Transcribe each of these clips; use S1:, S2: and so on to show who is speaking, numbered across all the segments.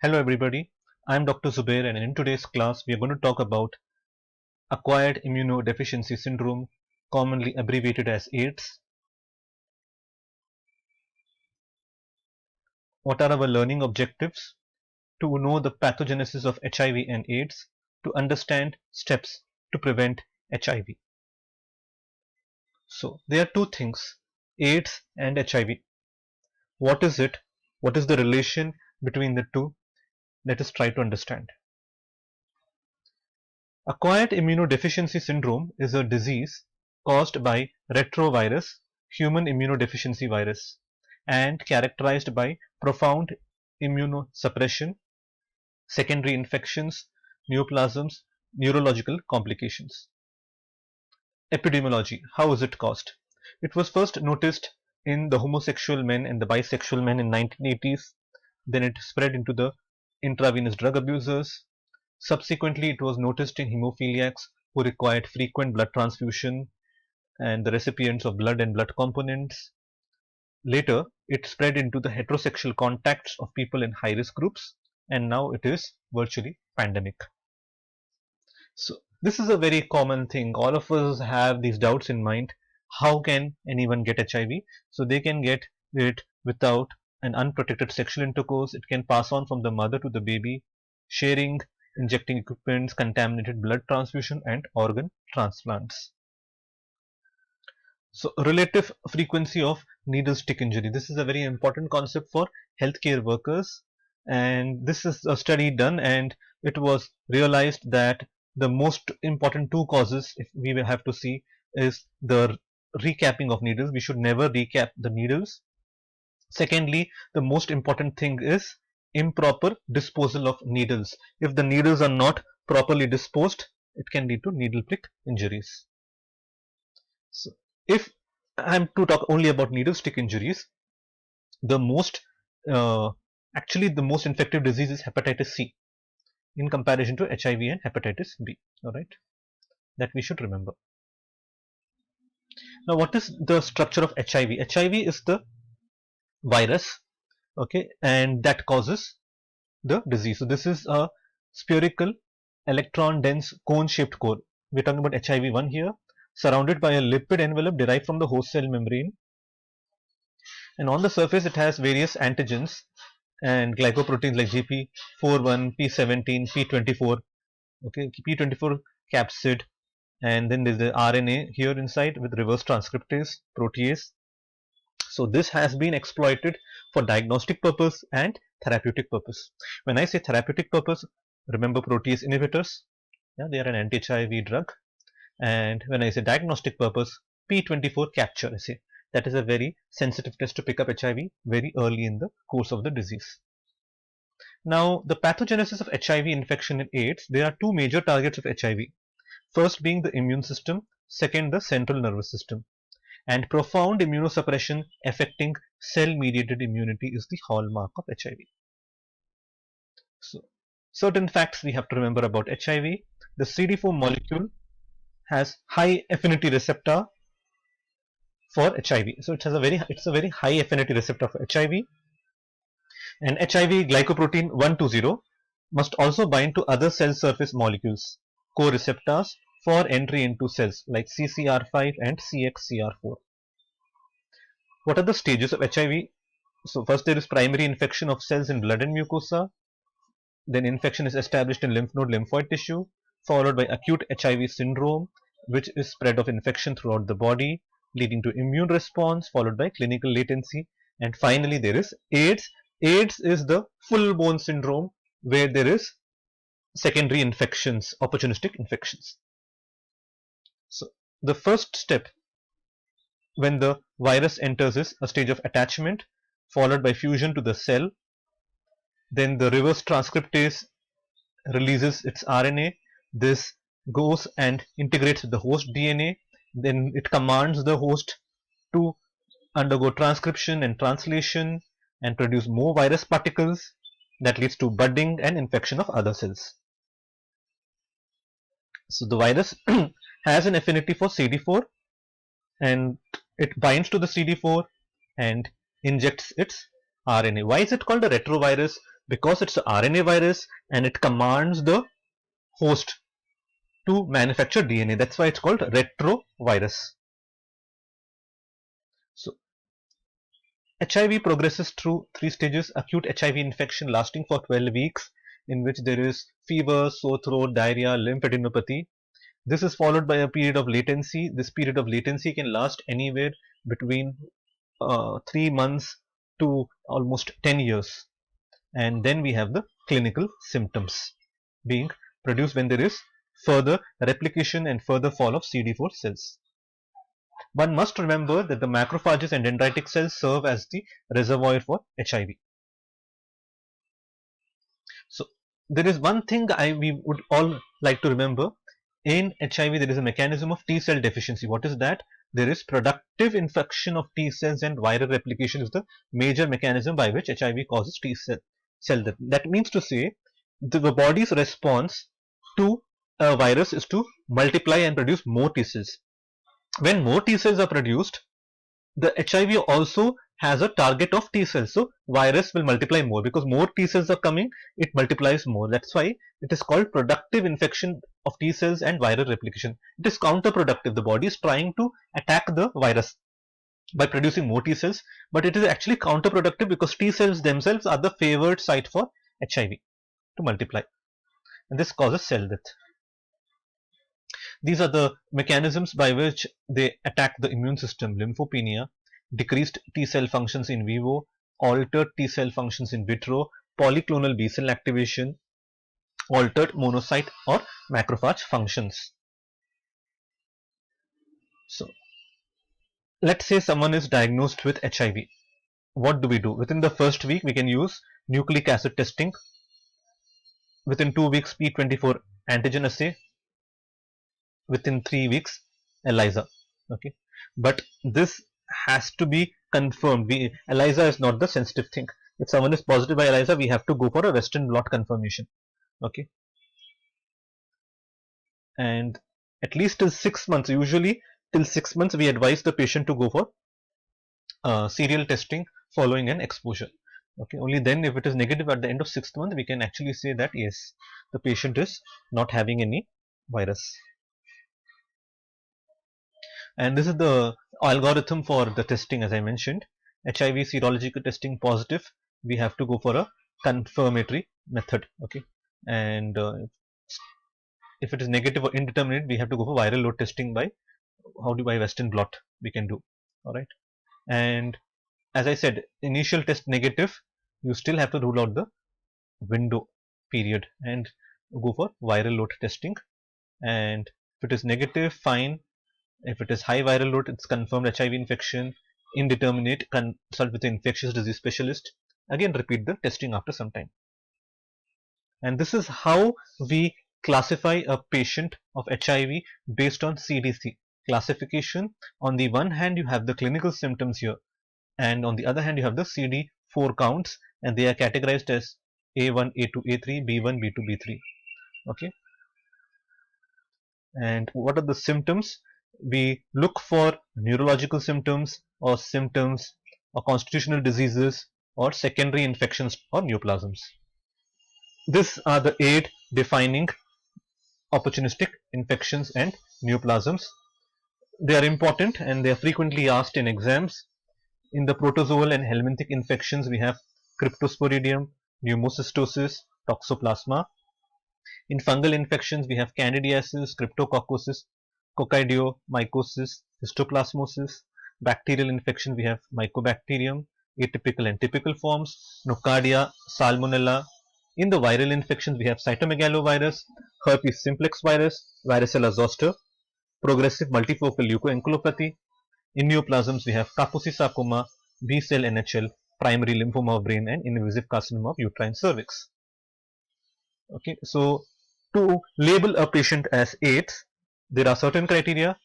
S1: Hello everybody, I am Dr. Zubair and in today's class we are going to talk about acquired immunodeficiency syndrome, commonly abbreviated as AIDS. What are our learning objectives? To know the pathogenesis of HIV and AIDS, to understand steps to prevent HIV. So there are two things, AIDS and HIV. What is it? What is the relation between the two? Let us try to understand. Acquired immunodeficiency syndrome is a disease caused by retrovirus, human immunodeficiency virus, and characterized by profound immunosuppression, secondary infections, neoplasms, neurological complications. Epidemiology. How is it caused? It was first noticed in the homosexual men and the bisexual men in 1980s. Then it spread into the intravenous drug abusers. Subsequently, it was noticed in hemophiliacs who required frequent blood transfusion and the recipients of blood and blood components. Later, it spread into the heterosexual contacts of people in high-risk groups, and now it is virtually pandemic. So this is a very common thing. All of us have these doubts in mind. How can anyone get HIV? So they can get it without an unprotected sexual intercourse. It can pass on from the mother to the baby, sharing injecting equipments, contaminated blood transfusion, and organ transplants. So relative frequency of needle stick injury. This is a very important concept for healthcare workers, and this is a study done and it was realized that the most important two causes, if we will have to see, is the recapping of needles. We should never recap the needles. Secondly, the most important thing is improper disposal of needles. If the needles are not properly disposed, it can lead to needle prick injuries. So if I am to talk only about needle stick injuries, the most actually the most infective disease is hepatitis C in comparison to HIV and hepatitis B. All right, that we should remember. Now, what is the structure of HIV? HIV is the virus, okay, and that causes the disease. So this is a spherical electron dense cone shaped core. We're talking about HIV1 here, surrounded by a lipid envelope derived from the host cell membrane, and on the surface it has various antigens and glycoproteins like GP41, P17, P24, okay, P24 capsid, and then there's the RNA here inside with reverse transcriptase, protease. So this has been exploited for diagnostic purpose and therapeutic purpose. When I say therapeutic purpose, remember protease inhibitors, yeah, they are an anti-HIV drug. And when I say diagnostic purpose, P24 capture assay. That is a very sensitive test to pick up HIV very early in the course of the disease. Now, the pathogenesis of HIV infection in AIDS, there are two major targets of HIV. First being the immune system, second the central nervous system. And profound immunosuppression affecting cell-mediated immunity is the hallmark of HIV. So, certain facts we have to remember about HIV. The CD4 molecule has high affinity receptor for HIV. So it's a very high affinity receptor for HIV. And HIV glycoprotein 120 must also bind to other cell surface molecules, co-receptors for entry into cells like CCR5 and CXCR4. What are the stages of HIV? So first there is primary infection of cells in blood and mucosa. Then infection is established in lymph node lymphoid tissue, followed by acute HIV syndrome, which is spread of infection throughout the body, leading to immune response, followed by clinical latency. And finally there is AIDS. AIDS is the full-blown syndrome where there is secondary infections, opportunistic infections. So the first step when the virus enters is a stage of attachment, followed by fusion to the cell. Then the reverse transcriptase releases its RNA. This goes and integrates with the host DNA. Then it commands the host to undergo transcription and translation and produce more virus particles that leads to budding and infection of other cells. So the virus has an affinity for CD4 and it binds to the CD4 and injects its RNA. Why is it called a retrovirus? because it's a RNA virus and it commands the host to manufacture DNA. That's why it's called retrovirus. So HIV progresses through 3 stages: acute HIV infection lasting for 12 weeks, in which there is fever, sore throat, diarrhea, lymphadenopathy. This is followed by a period of latency. This period of latency can last anywhere between 3 months to almost 10 years. And then we have the clinical symptoms being produced when there is further replication and further fall of CD4 cells. One must remember that the macrophages and dendritic cells serve as the reservoir for HIV. So there is one thing we would all like to remember. In HIV, there is a mechanism of T cell deficiency. What is that? There is productive infection of T cells, and viral replication is the major mechanism by which HIV causes T cell death. That means to say, the body's response to a virus is to multiply and produce more T cells. When more T cells are produced, the HIV also has a target of T cells. So virus will multiply more because more T cells are coming, it multiplies more. That's why it is called productive infection of T cells and viral replication. It is counterproductive. The body is trying to attack the virus by producing more T cells, but it is actually counterproductive because T cells themselves are the favored site for HIV to multiply, and this causes cell death. These are the mechanisms by which they attack the immune system: lymphopenia, decreased T cell functions in vivo, altered T cell functions in vitro, polyclonal B cell activation, altered monocyte or macrophage functions. So let's say someone is diagnosed with HIV. What do we do? Within the first week, we can use nucleic acid testing. Within 2 weeks, P24 antigen assay. Within 3 weeks, ELISA. Okay, but this has to be confirmed. ELISA is not the sensitive thing. If someone is positive by ELISA, we have to go for a Western blot confirmation. Okay, and at least till 6 months, usually till 6 months, we advise the patient to go for serial testing following an exposure. Okay, only then, if it is negative at the end of 6th month, we can actually say that yes, the patient is not having any virus. And this is the algorithm for the testing. As I mentioned, HIV serological testing positive, we have to go for a confirmatory method. Okay, and if it is negative or indeterminate, we have to go for viral load testing by Western blot we can do. All right, and as I said, initial test negative, you still have to rule out the window period and go for viral load testing. And if it is negative, fine. If it is high viral load, it's confirmed HIV infection. Indeterminate, consult with the infectious disease specialist. Again, repeat the testing after some time. And this is how we classify a patient of HIV based on CDC classification. On the one hand, you have the clinical symptoms here, and on the other hand, you have the CD4 counts, and they are categorized as A1, A2, A3, B1, B2, B3. Okay. And what are the symptoms? We look for neurological symptoms or constitutional diseases or secondary infections or neoplasms. These are the 8 defining opportunistic infections and neoplasms. They are important and they are frequently asked in exams. In the protozoal and helminthic infections, we have cryptosporidium, pneumocystosis, toxoplasma. In fungal infections, we have candidiasis, cryptococcosis, coccidiomycosis, histoplasmosis. Bacterial infection, we have mycobacterium, atypical and typical forms, nocardia, salmonella. In the viral infections, we have cytomegalovirus, herpes simplex virus, varicella zoster, progressive multifocal leukoencephalopathy. In neoplasms, we have Kaposi sarcoma, B-cell NHL, primary lymphoma of brain, and invasive carcinoma of uterine cervix. Okay, so to label a patient as AIDS, there are certain criteria.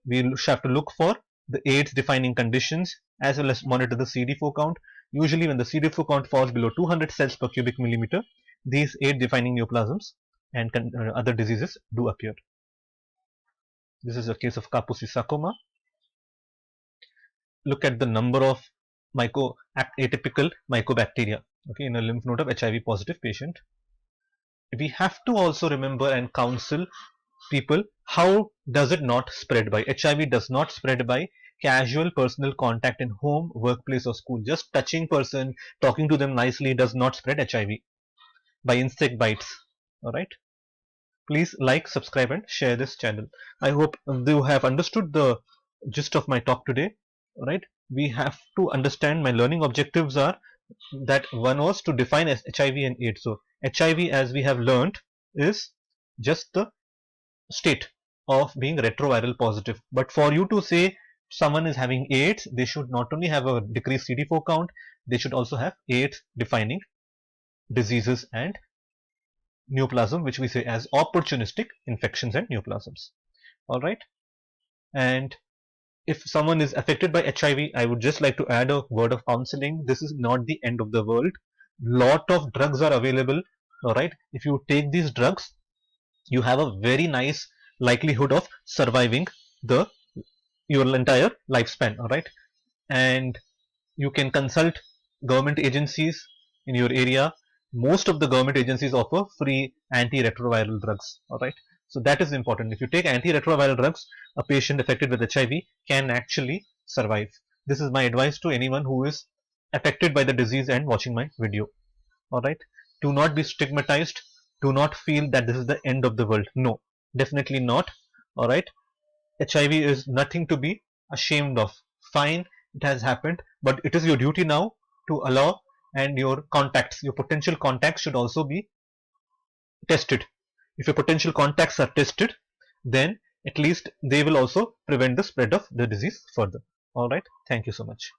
S1: We have to look for the AIDS defining conditions as well as monitor the CD4 count. Usually, when the CD4 count falls below 200 cells per cubic millimeter, these AIDS defining neoplasms and other diseases do appear. This is a case of Kaposi sarcoma. Look at the number of atypical mycobacteria. okay, in a lymph node of HIV positive patient. We have to also remember and counsel people how does it not spread by. HIV does not spread by casual personal contact in home, workplace or school. Just touching person, talking to them nicely does not spread HIV by insect bites. Alright. Please like, subscribe and share this channel. I hope you have understood the gist of my talk today. Alright. We have to understand my learning objectives are that one was to define as HIV and AIDS. So HIV, as we have learned, is just the state of being retroviral positive. But for you to say someone is having AIDS, they should not only have a decreased CD4 count, they should also have AIDS defining diseases and neoplasm, which we say as opportunistic infections and neoplasms. Alright. And if someone is affected by HIV, I would just like to add a word of counseling. This is not the end of the world. Lot of drugs are available. Alright. If you take these drugs, you have a very nice likelihood of surviving your entire lifespan. Alright. And you can consult government agencies in your area. Most of the government agencies offer free antiretroviral drugs. Alright. So that is important. If you take antiretroviral drugs, a patient affected with HIV can actually survive. This is my advice to anyone who is affected by the disease and watching my video. Alright. Do not be stigmatized. Do not feel that this is the end of the world. No, definitely not. Alright. HIV is nothing to be ashamed of. Fine, it has happened, but it is your duty now to allow, and your contacts, your potential contacts should also be tested. If your potential contacts are tested, then at least they will also prevent the spread of the disease further. Alright, thank you so much.